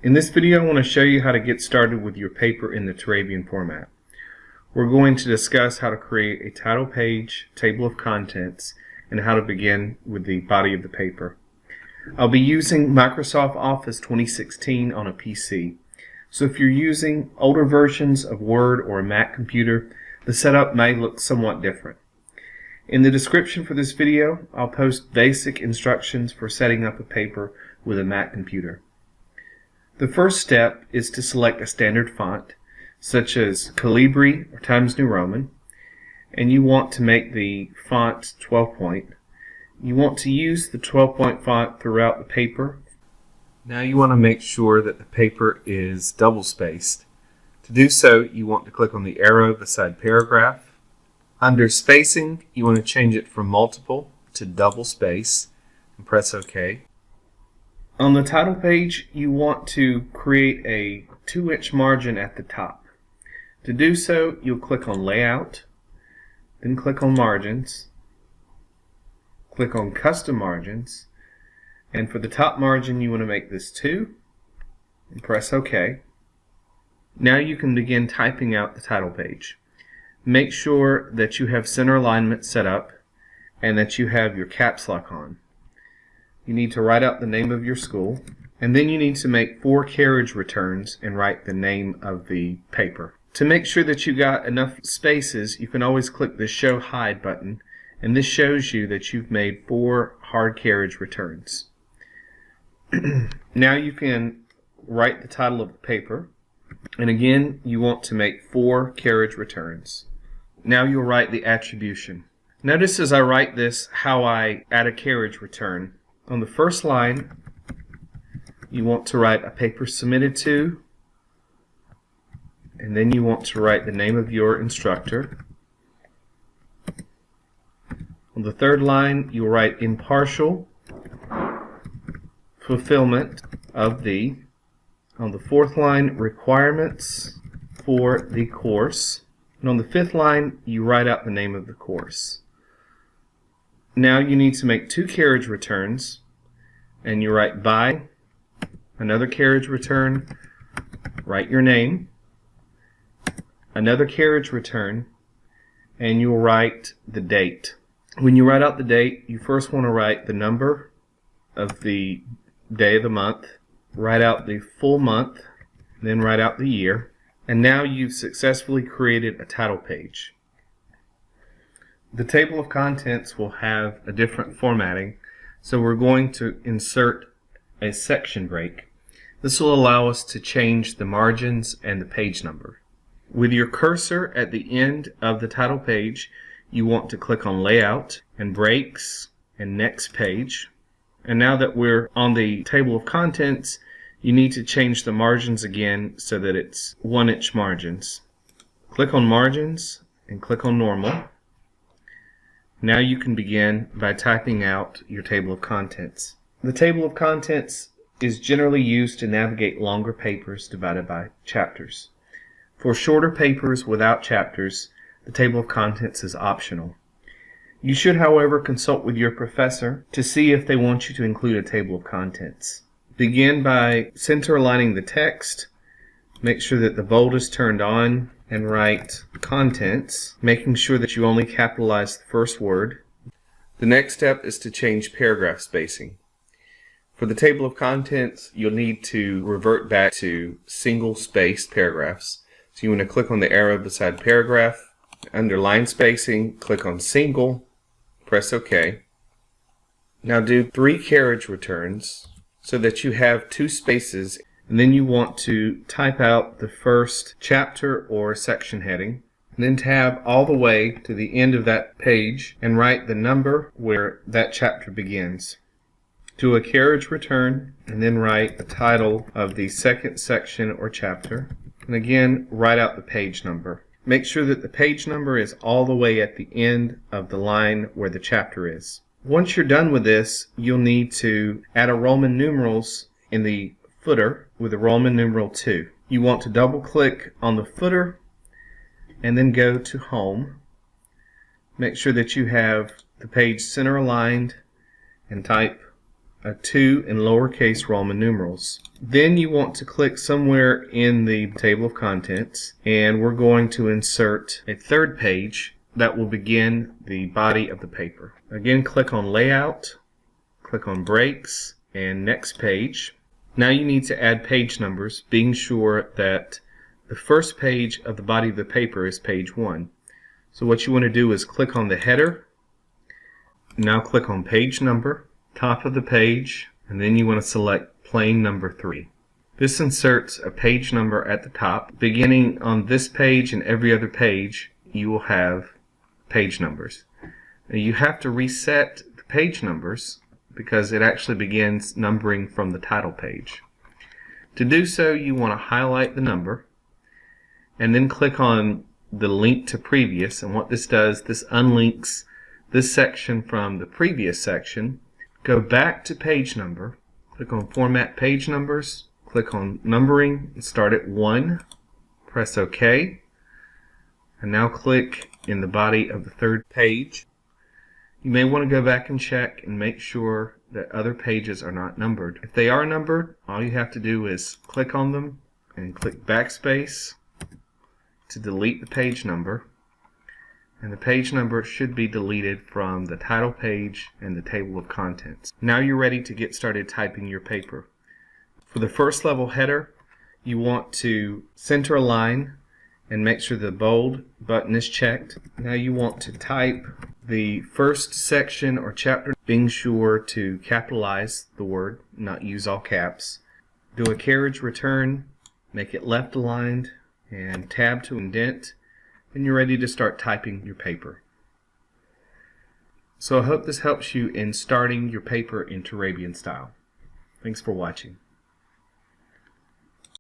In this video, I want to show you how to get started with your paper in the Turabian format. We're going to discuss how to create a title page, table of contents, and how to begin with the body of the paper. I'll be using Microsoft Office 2016 on a PC. So if you're using older versions of Word or a Mac computer, the setup may look somewhat different. In the description for this video, I'll post basic instructions for setting up a paper with a Mac computer. The first step is to select a standard font, such as Calibri or Times New Roman, and you want to make the font 12 point. You want to use the 12-point font throughout the paper. Now you want to make sure that the paper is double spaced. To do so, you want to click on the arrow beside paragraph. Under spacing, you want to change it from multiple to double space and press OK. On the title page, you want to create a 2-inch margin at the top. To do so, you'll click on Layout, then click on Margins, click on Custom Margins, and for the top margin you want to make this 2, and press OK. Now you can begin typing out the title page. Make sure that you have center alignment set up and that you have your caps lock on. You need to write out the name of your school, and then you need to make 4 carriage returns and write the name of the paper. To make sure that you got enough spaces, you can always click the Show Hide button, and this shows you that you've made 4 hard carriage returns. Now you can write the title of the paper, and again you want to make 4 carriage returns. Now you'll write the attribution. Notice as I write this how I add a carriage return. On the first line, you want to write a paper submitted to, and then you want to write the name of your instructor. On the third line, you'll write impartial fulfillment of the. On the fourth line, requirements for the course. And on the fifth line, you write out the name of the course. Now you need to make 2 carriage returns, and you write by, another carriage return, write your name, another carriage return, and you'll write the date. When you write out the date, you first want to write the number of the day of the month, write out the full month, then write out the year, and now you've successfully created a title page. The table of contents will have a different formatting, so we're going to insert a section break. This will allow us to change the margins and the page number. With your cursor at the end of the title page, you want to click on Layout and Breaks and Next Page. And now that we're on the table of contents, you need to change the margins again so that it's 1-inch margins. Click on Margins and click on Normal. Now you can begin by typing out your table of contents. The table of contents is generally used to navigate longer papers divided by chapters. For shorter papers without chapters, the table of contents is optional. You should, however, consult with your professor to see if they want you to include a table of contents. Begin by center aligning the text. Make sure that the bold is turned on and write contents, making sure that you only capitalize the first word. The next step is to change paragraph spacing. For the table of contents, you'll need to revert back to single-spaced paragraphs. So you want to click on the arrow beside paragraph. Under line spacing, click on single, press OK. Now do 3 carriage returns so that you have 2 spaces, and then you want to type out the first chapter or section heading, and then tab all the way to the end of that page and write the number where that chapter begins. Do a carriage return and then write the title of the second section or chapter, and again write out the page number. Make sure that the page number is all the way at the end of the line where the chapter is. Once you're done with this, you'll need to add a Roman numerals in the footer with a Roman numeral 2. You want to double click on the footer and then go to Home. Make sure that you have the page center aligned and type a 2 in lowercase Roman numerals. Then you want to click somewhere in the table of contents, and we're going to insert a third page that will begin the body of the paper. Again, click on Layout, click on Breaks, and Next Page. Now you need to add page numbers, being sure that the first page of the body of the paper is page 1. So what you want to do is click on the header, now click on Page Number, top of the page, and then you want to select plain number 3. This inserts a page number at the top. Beginning on this page and every other page, you will have page numbers. Now you have to reset the page numbers because it actually begins numbering from the title page. To do so, you want to highlight the number and then click on the link to previous, and what this does, this unlinks this section from the previous section. Go back to page number, click on Format Page Numbers, click on Numbering, and start at 1, press OK, and now click in the body of the third page. You may want to go back and check and make sure that other pages are not numbered. If they are numbered, all you have to do is click on them and click Backspace to delete the page number. And the page number should be deleted from the title page and the table of contents. Now you're ready to get started typing your paper. For the first level header, you want to center a line and make sure the bold button is checked. Now you want to type the first section or chapter, being sure to capitalize the word, not use all caps. Do a carriage return, make it left aligned, and tab to indent. And you're ready to start typing your paper. So I hope this helps you in starting your paper in Turabian style. Thanks for watching.